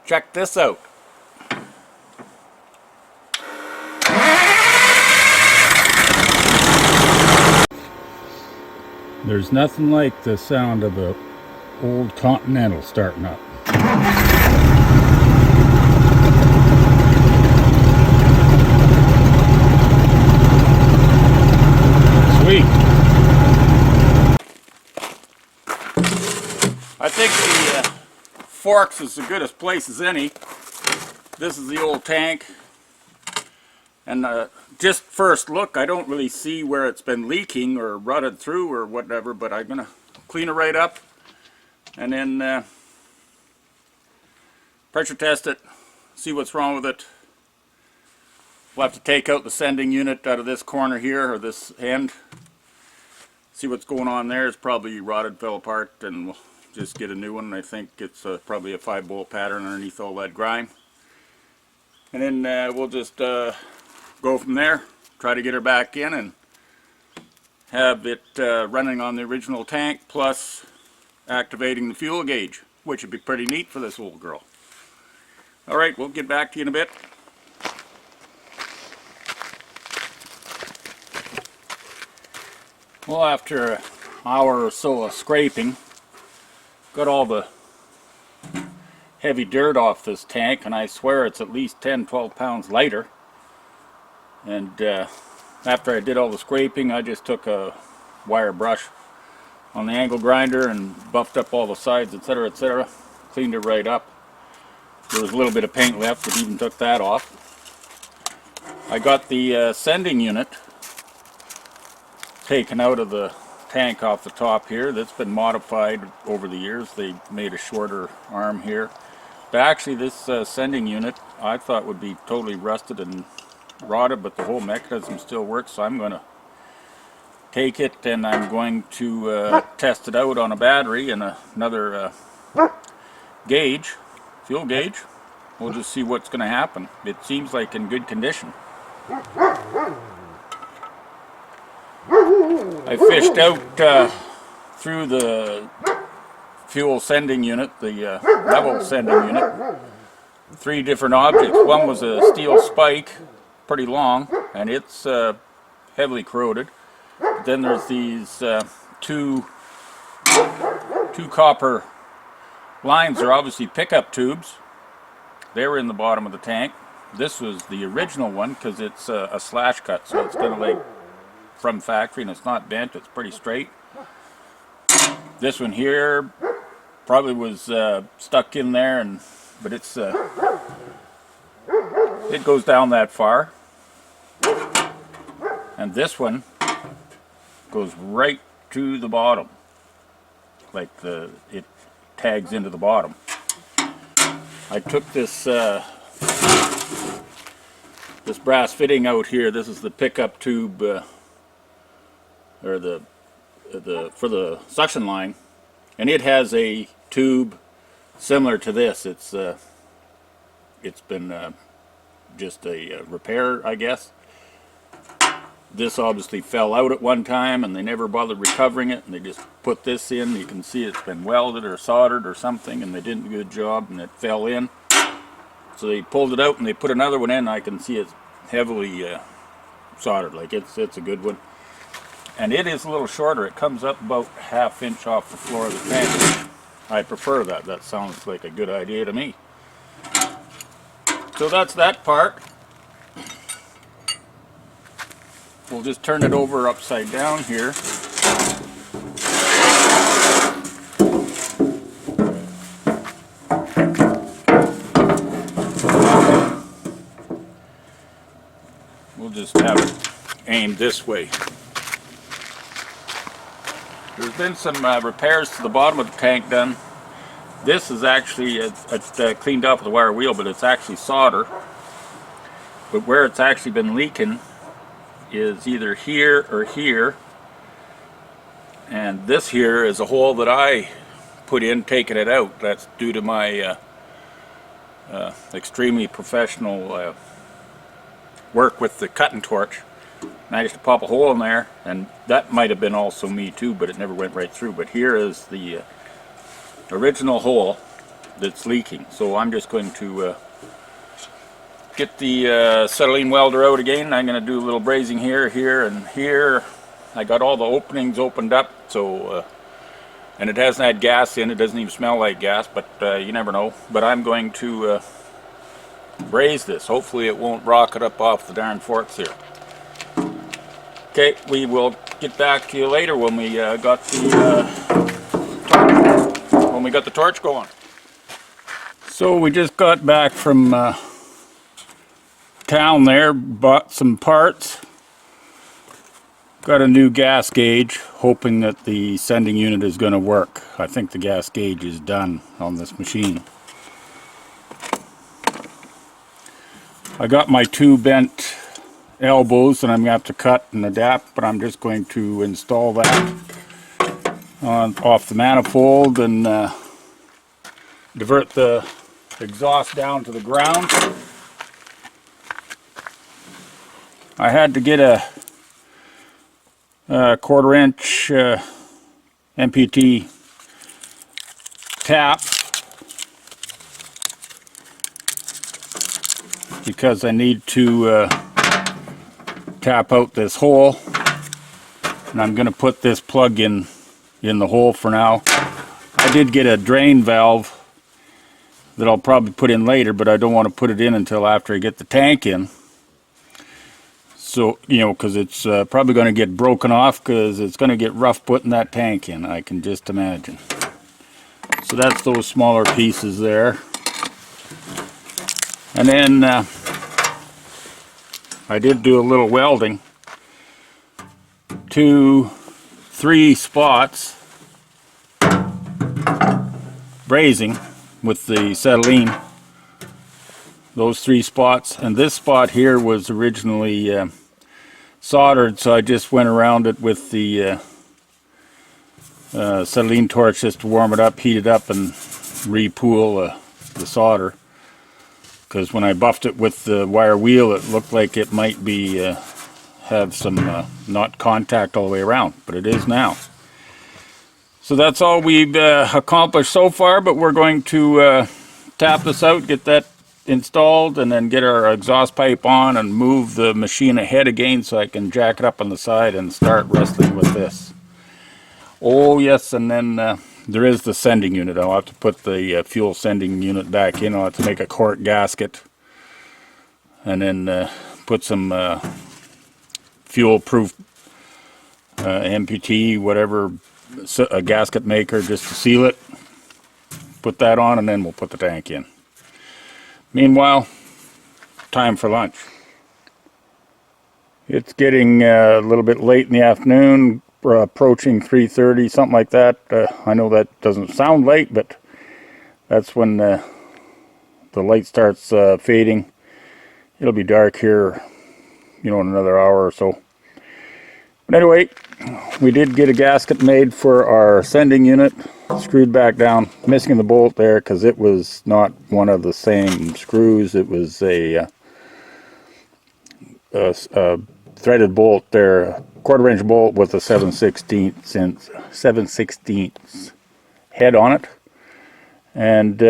Check this out. There's nothing like the sound of an old Continental starting up. Sweet. I think the Forks is the goodest place as any. This is the old tank. And just first look, I don't really see where it's been leaking or rutted through or whatever, but I'm going to clean it right up and then pressure test it, see what's wrong with it. We'll have to take out the sending unit out of this corner here, or this end. See what's going on there. It's probably rotted, fell apart, and we'll just get a new one. I think it's probably a 5-bolt pattern underneath all that grime. And then we'll just go from there, try to get her back in and have it running on the original tank, plus activating the fuel gauge, which would be pretty neat for this old girl. Alright, we'll get back to you in a bit. Well, after an hour or so of scraping, got all the heavy dirt off this tank, and I swear it's at least 10-12 pounds lighter. And after I did all the scraping, I just took a wire brush on the angle grinder and buffed up all the sides, etc., etc. Cleaned it right up. There was a little bit of paint left, but even took that off. I got the sending unit taken out of the tank off the top here. That's been modified over the years. They made a shorter arm here. But actually this sending unit I thought would be totally rusted and rotted, but the whole mechanism still works, so I'm going to take it and I'm going to test it out on a battery and another gauge, fuel gauge. We'll just see what's going to happen. It seems like in good condition. I fished out through the fuel sending unit, the level sending unit, 3 different objects. One was a steel spike, pretty long, and it's heavily corroded. Then there's these two copper lines. They're obviously pickup tubes. They were in the bottom of the tank. This was the original one because it's a slash cut, so it's kind of like from factory, and it's not bent, it's pretty straight. This one here probably was stuck in there, but it's it goes down that far. And this one goes right to the bottom, like it tags into the bottom. I took this this brass fitting out here. This is the pickup tube, or the for the suction line, and it has a tube similar to this. It's been just a repair, I guess. This obviously fell out at one time and they never bothered recovering it, and they just put this in. You can see it's been welded or soldered or something, and they didn't do a good job and it fell in. So they pulled it out and they put another one in. I can see it's heavily soldered, like it's a good one. And it is a little shorter. It comes up about ½ inch off the floor of the tank. I prefer that. That sounds like a good idea to me. So that's that part. We'll just turn it over upside down here. We'll just have it aimed this way. There's been some repairs to the bottom of the tank done. This is actually, it's cleaned up with a wire wheel, but it's actually solder. But where it's actually been leaking is either here or here. And this here is a hole that I put in taking it out. That's due to my extremely professional work with the cutting torch. Managed to pop a hole in there, and that might have been also me too, but it never went right through. But here is the original hole that's leaking. So I'm just going to get the acetylene welder out again. I'm going to do a little brazing here, here, and here. I got all the openings opened up, so and it hasn't had gas in. It doesn't even smell like gas, but you never know. But I'm going to braze this. Hopefully it won't rocket up off the darn forks here. Okay, we will get back to you later when we got the torch going. So we just got back from town there, bought some parts, got a new gas gauge, hoping that the sending unit is going to work. I think the gas gauge is done on this machine. I got my two bent elbows and I'm going to have to cut and adapt, but I'm just going to install that off the manifold and divert the exhaust down to the ground. I had to get a 1/4 inch MPT tap because I need to tap out this hole, and I'm going to put this plug in the hole for now. I did get a drain valve that I'll probably put in later, but I don't want to put it in until after I get the tank in. So, you know, because it's probably going to get broken off because it's going to get rough putting that tank in, I can just imagine. So that's those smaller pieces there. And then I did do a little welding. 3 spots brazing with the acetylene. Those 3 spots, and this spot here was originally soldered, so I just went around it with the acetylene torch just to warm it up, heat it up, and re-pool the solder. Because when I buffed it with the wire wheel, it looked like it might be have some not contact all the way around, but it is now. So that's all we've accomplished so far, but we're going to tap this out, get that installed, and then get our exhaust pipe on and move the machine ahead again so I can jack it up on the side and start wrestling with this. Oh yes, and then there is the sending unit. I'll have to put the fuel sending unit back in. I'll have to make a cork gasket and then put some fuel proof MPT, whatever, a gasket maker just to seal it. Put that on and then we'll put the tank in. Meanwhile, time for lunch. It's getting a little bit late in the afternoon. We're approaching 3:30, something like that. I know that doesn't sound late, but that's when the light starts fading. It'll be dark here, you know, in another hour or so. But anyway, we did get a gasket made for our sending unit, screwed back down, missing the bolt there because it was not one of the same screws. It was a threaded bolt there, 1/4 inch bolt with a 7/16 head on it. And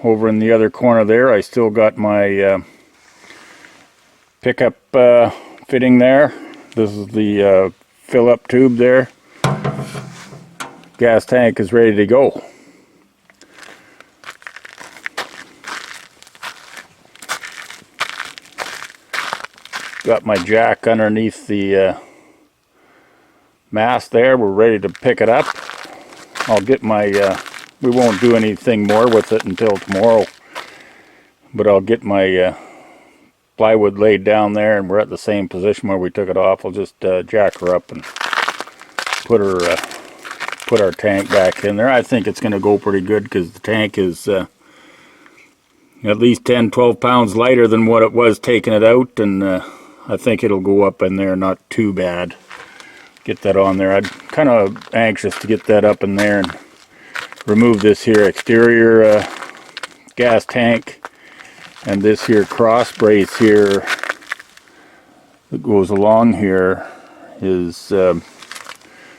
over in the other corner there, I still got my pickup fitting there. This is the fill-up tube there. Gas tank is ready to go. Got my jack underneath the mast there. We're ready to pick it up. I'll get my, we won't do anything more with it until tomorrow, but I'll get my plywood laid down there, and we're at the same position where we took it off. I'll just jack her up and put our tank back in there. I think it's going to go pretty good because the tank is at least 10-12 pounds lighter than what it was taking it out, and I think it'll go up in there not too bad. Get that on there. I'm kind of anxious to get that up in there and remove this here exterior gas tank, and this here cross brace here that goes along here is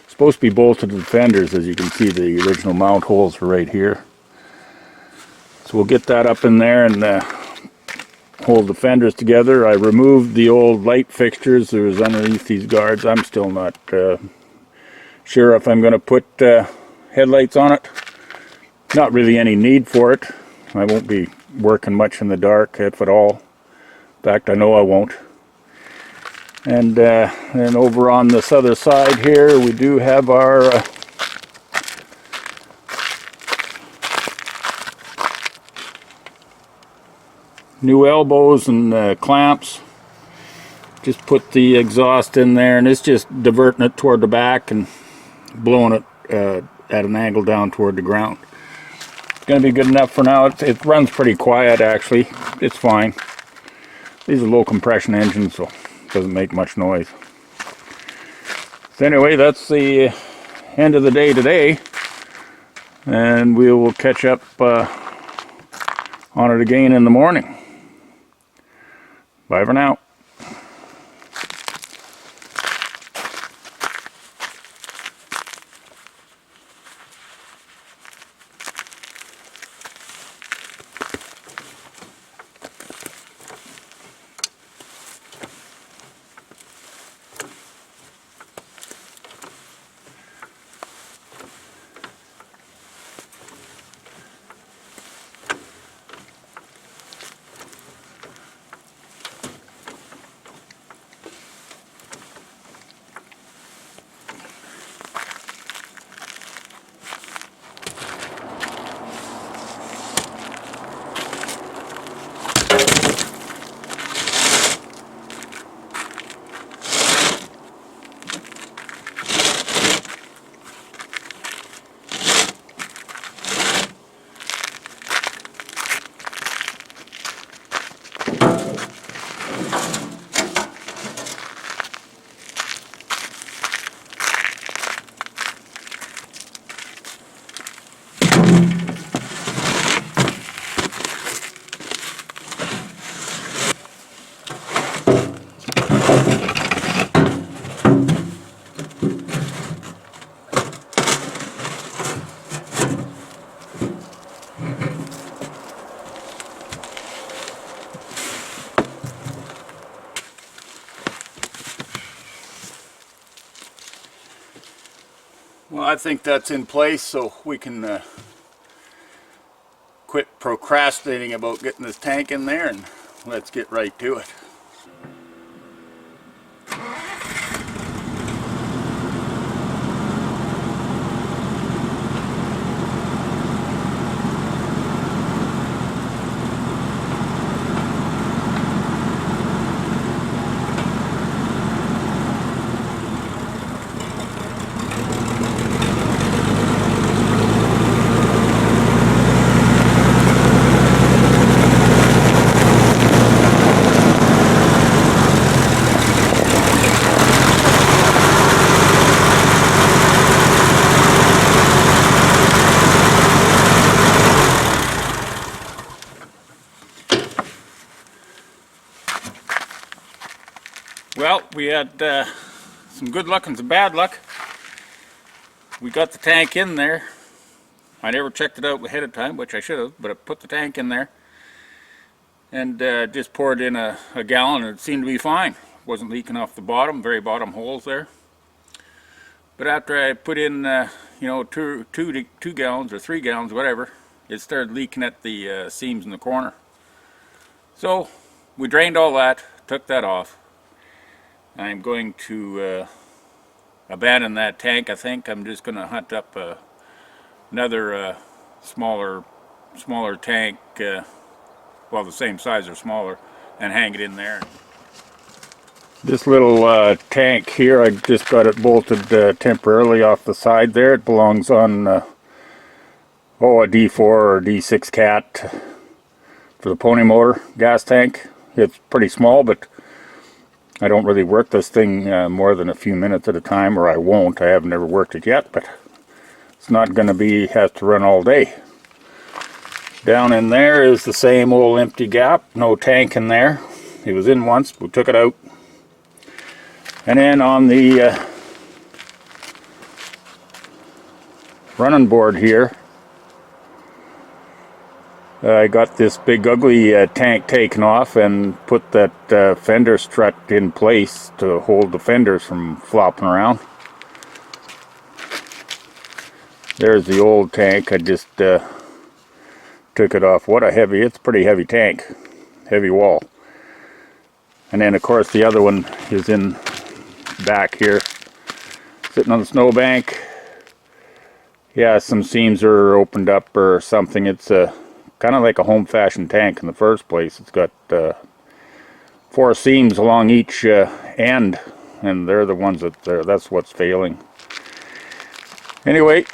supposed to be bolted to the fenders. As you can see, the original mount holes are right here. So we'll get that up in there and hold the fenders together. I removed the old light fixtures that was underneath these guards. I'm still not sure if I'm going to put headlights on it. Not really any need for it. I won't be working much in the dark, if at all. In fact, I know I won't. And then over on this other side here, we do have our new elbows and clamps. Just put the exhaust in there, and it's just diverting it toward the back and blowing it at an angle down toward the ground. It's going to be good enough for now. It runs pretty quiet, actually. It's fine. These are low compression engines, so it doesn't make much noise. So anyway, that's the end of the day today, and we will catch up on it again in the morning. Bye for now. Well, I think that's in place, so we can quit procrastinating about getting this tank in there, and let's get right to it. Well, we had some good luck and some bad luck. We got the tank in there. I never checked it out ahead of time, which I should have, but I put the tank in there and just poured in a gallon, and it seemed to be fine. Wasn't leaking off the bottom, very bottom holes there. But after I put in, you know, two gallons or 3 gallons, whatever, it started leaking at the seams in the corner. So we drained all that, took that off. I'm going to abandon that tank. I think I'm just going to hunt up another smaller tank, well, the same size or smaller, and hang it in there. This little tank here, I just got it bolted temporarily off the side there. It belongs on a D4 or D6 cat for the pony motor gas tank. It's pretty small, but I don't really work this thing more than a few minutes at a time, or I won't. I have never worked it yet, but it's not going to have to run all day. Down in there is the same old empty gap, no tank in there. It was in once, we took it out. And then on the running board here, I got this big ugly tank taken off and put that fender strut in place to hold the fenders from flopping around. There's the old tank. I just took it off. What a heavy, it's a pretty heavy tank, heavy wall. And then of course the other one is in back here, sitting on the snowbank. Yeah, some seams are opened up or something. It's kind of like a home-fashioned tank in the first place. It's got 4 seams along each end, and they're the ones that's what's failing. Anyway,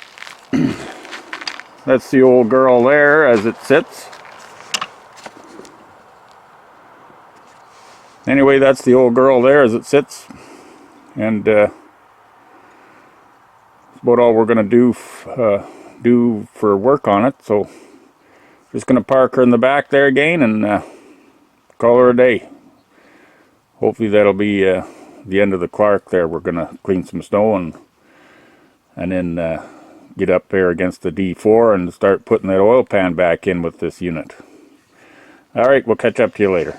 that's the old girl there as it sits. Anyway, that's the old girl there as it sits, and that's about all we're going to do for work on it. So just going to park her in the back there again and call her a day. Hopefully that'll be the end of the Clark there. We're going to clean some snow and then get up there against the D4 and start putting that oil pan back in with this unit. Alright, we'll catch up to you later.